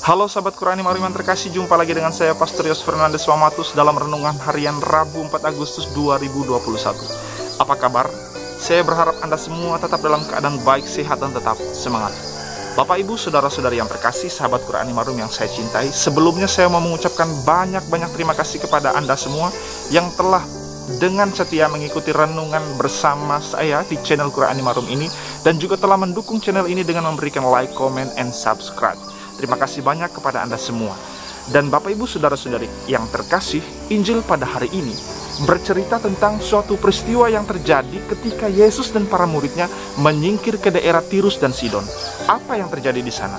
Halo sahabat Qurani Marum yang terkasih, jumpa lagi dengan saya Pastor Yos Fernandes Wamatus dalam renungan harian Rabu 4 Agustus 2021. Apa kabar? Saya berharap Anda semua tetap dalam keadaan baik, sehat, dan tetap semangat. Bapak, Ibu, Saudara-saudari yang terkasih, sahabat Qurani Marum yang saya cintai, sebelumnya saya mau mengucapkan banyak-banyak terima kasih kepada Anda semua yang telah dengan setia mengikuti renungan bersama saya di channel Qurani Marum ini, dan juga telah mendukung channel ini dengan memberikan like, comment, and subscribe. Terima kasih banyak kepada Anda semua. Dan Bapak, Ibu, Saudara-saudari yang terkasih, Injil pada hari ini bercerita tentang suatu peristiwa yang terjadi ketika Yesus dan para muridnya menyingkir ke daerah Tirus dan Sidon. Apa yang terjadi di sana?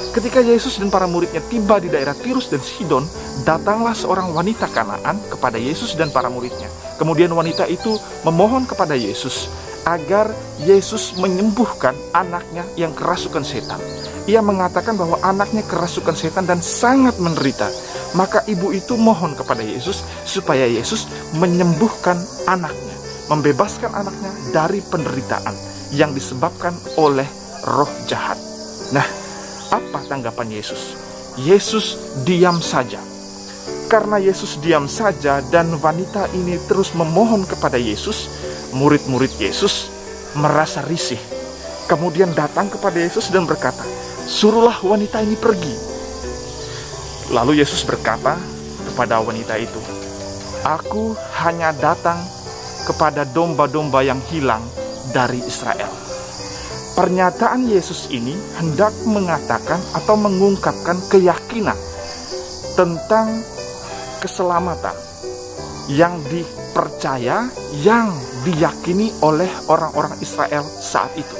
Ketika Yesus dan para muridnya tiba di daerah Tirus dan Sidon, datanglah seorang wanita Kanaan kepada Yesus dan para muridnya. Kemudian wanita itu memohon kepada Yesus agar Yesus menyembuhkan anaknya yang kerasukan setan. Ia mengatakan bahwa anaknya kerasukan setan dan sangat menderita. Maka ibu itu mohon kepada Yesus supaya Yesus menyembuhkan anaknya, membebaskan anaknya dari penderitaan yang disebabkan oleh roh jahat. Nah, apa tanggapan Yesus? Yesus diam saja. Karena Yesus diam saja dan wanita ini terus memohon kepada Yesus, murid-murid Yesus merasa risih. Kemudian datang kepada Yesus dan berkata, "Suruhlah wanita ini pergi." Lalu Yesus berkata kepada wanita itu, "Aku hanya datang kepada domba-domba yang hilang dari Israel." Pernyataan Yesus ini hendak mengatakan atau mengungkapkan keyakinan tentang keselamatan yang dipercaya, yang diyakini oleh orang-orang Israel saat itu,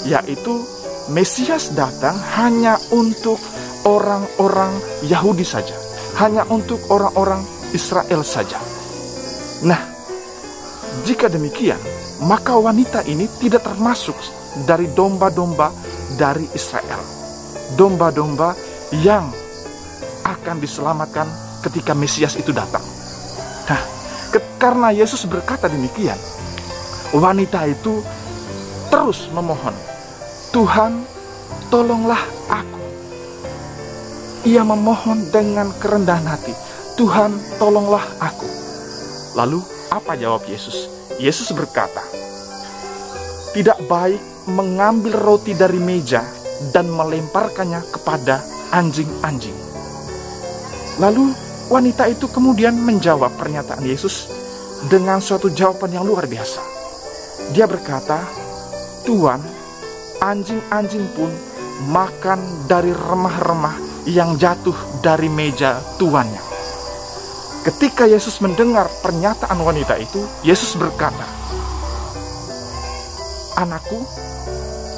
yaitu Mesias datang hanya untuk orang-orang Yahudi saja, hanya untuk orang-orang Israel saja. Nah, jika demikian, maka wanita ini tidak termasuk dari domba-domba dari Israel, domba-domba yang akan diselamatkan ketika Mesias itu datang. Nah, karena Yesus berkata demikian, wanita itu terus memohon, "Tuhan, tolonglah aku." Ia memohon dengan kerendahan hati, "Tuhan, tolonglah aku." Lalu apa jawab Yesus? Yesus berkata, "Tidak baik mengambil roti dari meja dan melemparkannya kepada anjing-anjing." Lalu wanita itu kemudian menjawab pernyataan Yesus dengan suatu jawaban yang luar biasa. Dia berkata, "Tuhan, anjing-anjing pun makan dari remah-remah yang jatuh dari meja tuannya." Ketika Yesus mendengar pernyataan wanita itu, Yesus berkata, "Anakku,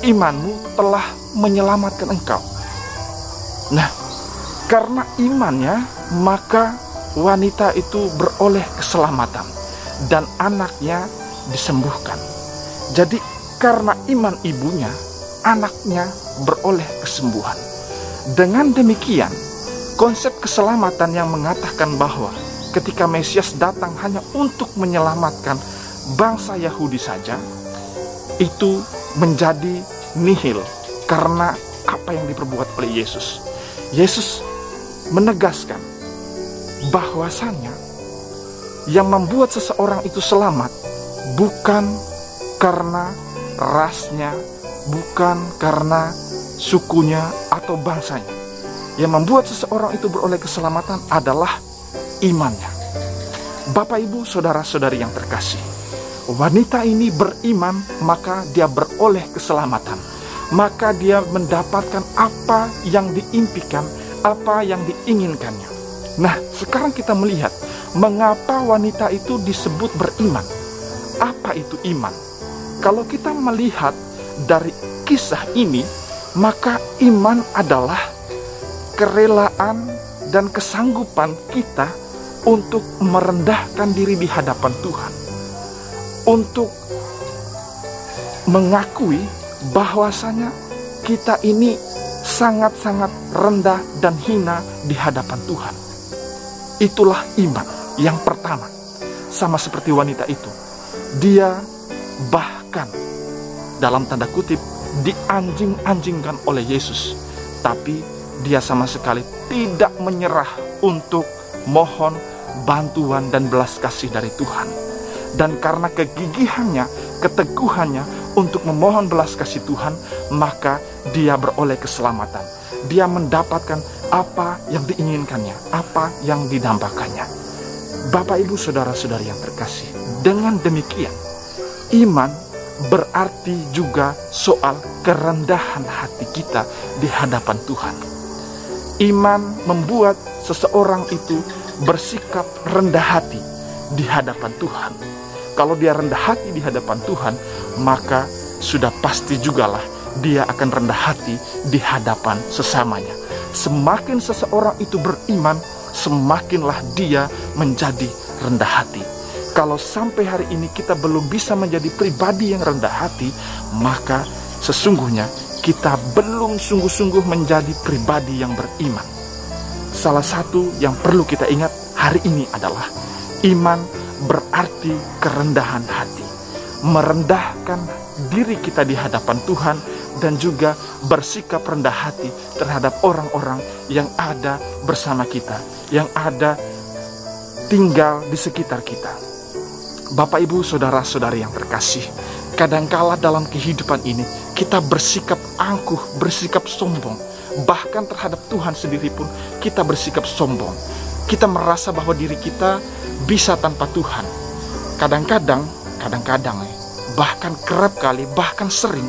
imanmu telah menyelamatkan engkau." Nah, karena imannya, maka wanita itu beroleh keselamatan dan anaknya disembuhkan. Jadi karena iman ibunya, anaknya beroleh kesembuhan. Dengan demikian, konsep keselamatan yang mengatakan bahwa ketika Mesias datang hanya untuk menyelamatkan bangsa Yahudi saja, itu menjadi nihil karena apa yang diperbuat oleh Yesus. Yesus menegaskan bahwasannya yang membuat seseorang itu selamat bukan karena rasnya, bukan karena sukunya atau bangsanya. Yang membuat seseorang itu beroleh keselamatan adalah imannya. Bapak, Ibu, Saudara-saudari yang terkasih, wanita ini beriman, maka dia beroleh keselamatan. Maka dia mendapatkan apa yang diimpikan, apa yang diinginkannya. Nah, sekarang kita melihat mengapa wanita itu disebut beriman. Apa itu iman? Kalau kita melihat dari kisah ini, maka iman adalah kerelaan dan kesanggupan kita untuk merendahkan diri di hadapan Tuhan, untuk mengakui bahwasanya kita ini sangat-sangat rendah dan hina di hadapan Tuhan. Itulah iman yang pertama. Sama seperti wanita itu, dia bahkan dalam tanda kutip dianjing-anjingkan oleh Yesus, tapi dia sama sekali tidak menyerah untuk mohon bantuan dan belas kasih dari Tuhan. Dan karena kegigihannya, keteguhannya untuk memohon belas kasih Tuhan, maka dia beroleh keselamatan. Dia mendapatkan apa yang diinginkannya, apa yang didambakannya. Bapak, Ibu, saudara-saudari yang terkasih, dengan demikian, iman berarti juga soal kerendahan hati kita di hadapan Tuhan. Iman membuat seseorang itu bersikap rendah hati di hadapan Tuhan. Kalau dia rendah hati di hadapan Tuhan, maka sudah pasti jugalah dia akan rendah hati di hadapan sesamanya. Semakin seseorang itu beriman, semakinlah dia menjadi rendah hati. Kalau sampai hari ini kita belum bisa menjadi pribadi yang rendah hati, maka sesungguhnya kita belum sungguh-sungguh menjadi pribadi yang beriman. Salah satu yang perlu kita ingat hari ini adalah iman berarti kerendahan hati. Merendahkan diri kita di hadapan Tuhan dan juga bersikap rendah hati terhadap orang-orang yang ada bersama kita, yang ada tinggal di sekitar kita. Bapak, Ibu, saudara-saudari yang terkasih, kadangkala dalam kehidupan ini kita bersikap angkuh, bersikap sombong. Bahkan terhadap Tuhan sendiri pun kita bersikap sombong. Kita merasa bahwa diri kita bisa tanpa Tuhan. Kadang-kadang, bahkan kerap kali, bahkan sering,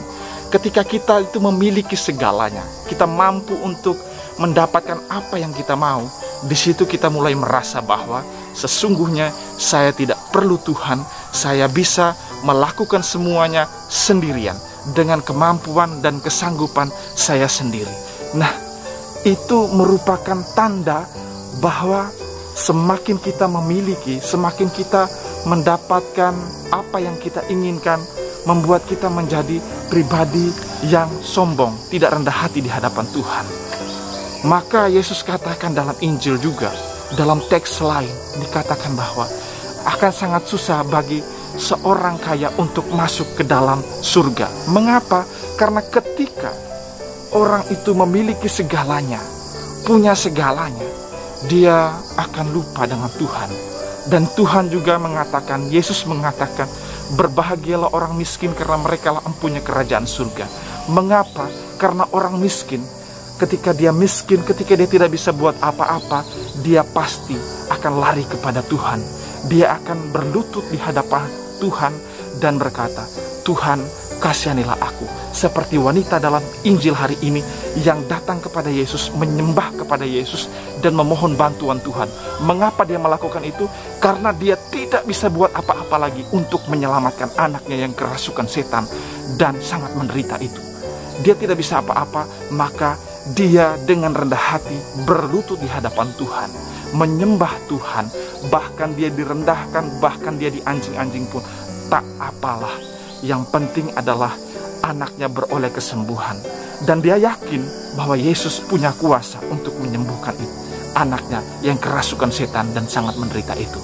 ketika kita itu memiliki segalanya, kita mampu untuk mendapatkan apa yang kita mau, di situ kita mulai merasa bahwa sesungguhnya saya tidak perlu Tuhan, saya bisa melakukan semuanya sendirian dengan kemampuan dan kesanggupan saya sendiri. Nah, itu merupakan tanda bahwa semakin kita memiliki, semakin kita mendapatkan apa yang kita inginkan, membuat kita menjadi pribadi yang sombong, tidak rendah hati di hadapan Tuhan. Maka Yesus katakan dalam Injil juga, dalam teks lain dikatakan bahwa akan sangat susah bagi seorang kaya untuk masuk ke dalam surga. Mengapa? Karena ketika orang itu memiliki segalanya, punya segalanya, dia akan lupa dengan Tuhan. Dan Tuhan juga mengatakan, Yesus mengatakan, berbahagialah orang miskin karena mereka lah empunya kerajaan surga. Mengapa? Karena orang miskin, ketika dia miskin, ketika dia tidak bisa buat apa-apa, dia pasti akan lari kepada Tuhan. Dia akan berlutut di hadapan Tuhan dan berkata, Tuhan, kasihanilah aku. Seperti wanita dalam Injil hari ini yang datang kepada Yesus, menyembah kepada Yesus dan memohon bantuan Tuhan. Mengapa dia melakukan itu? Karena dia tidak bisa buat apa-apa lagi untuk menyelamatkan anaknya yang kerasukan setan dan sangat menderita itu. Dia tidak bisa apa-apa, maka dia dengan rendah hati berlutut di hadapan Tuhan, menyembah Tuhan. Bahkan dia direndahkan, bahkan dia dianjing-anjing pun tak apalah. Yang penting adalah anaknya beroleh kesembuhan. Dan dia yakin bahwa Yesus punya kuasa untuk menyembuhkan itu, anaknya yang kerasukan setan dan sangat menderita itu.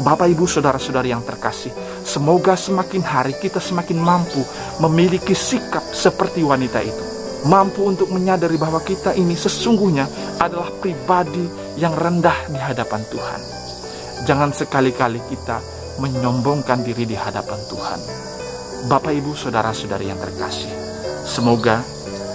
Bapak, Ibu, saudara-saudari yang terkasih, semoga semakin hari kita semakin mampu memiliki sikap seperti wanita itu. Mampu untuk menyadari bahwa kita ini sesungguhnya adalah pribadi yang rendah di hadapan Tuhan. Jangan sekali-kali kita menyombongkan diri di hadapan Tuhan. Bapak, Ibu, saudara-saudari yang terkasih, semoga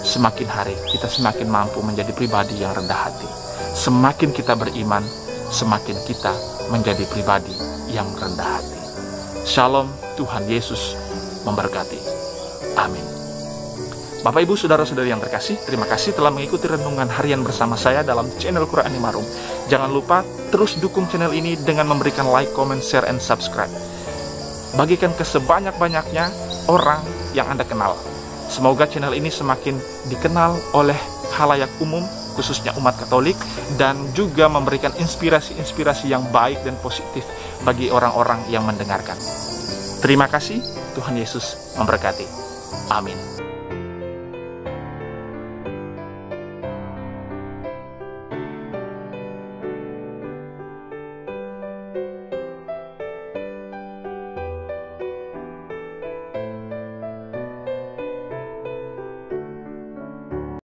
semakin hari kita semakin mampu menjadi pribadi yang rendah hati. Semakin kita beriman, semakin kita menjadi pribadi yang rendah hati. Shalom, Tuhan Yesus memberkati. Amin. Bapak, Ibu, saudara-saudari yang terkasih, terima kasih telah mengikuti renungan harian bersama saya dalam channel Quran Imarum. Jangan lupa terus dukung channel ini dengan memberikan like, comment, share, and subscribe. Bagikan ke sebanyak-banyaknya orang yang Anda kenal. Semoga channel ini semakin dikenal oleh khalayak umum, khususnya umat Katolik, dan juga memberikan inspirasi-inspirasi yang baik dan positif bagi orang-orang yang mendengarkan. Terima kasih, Tuhan Yesus memberkati. Amin.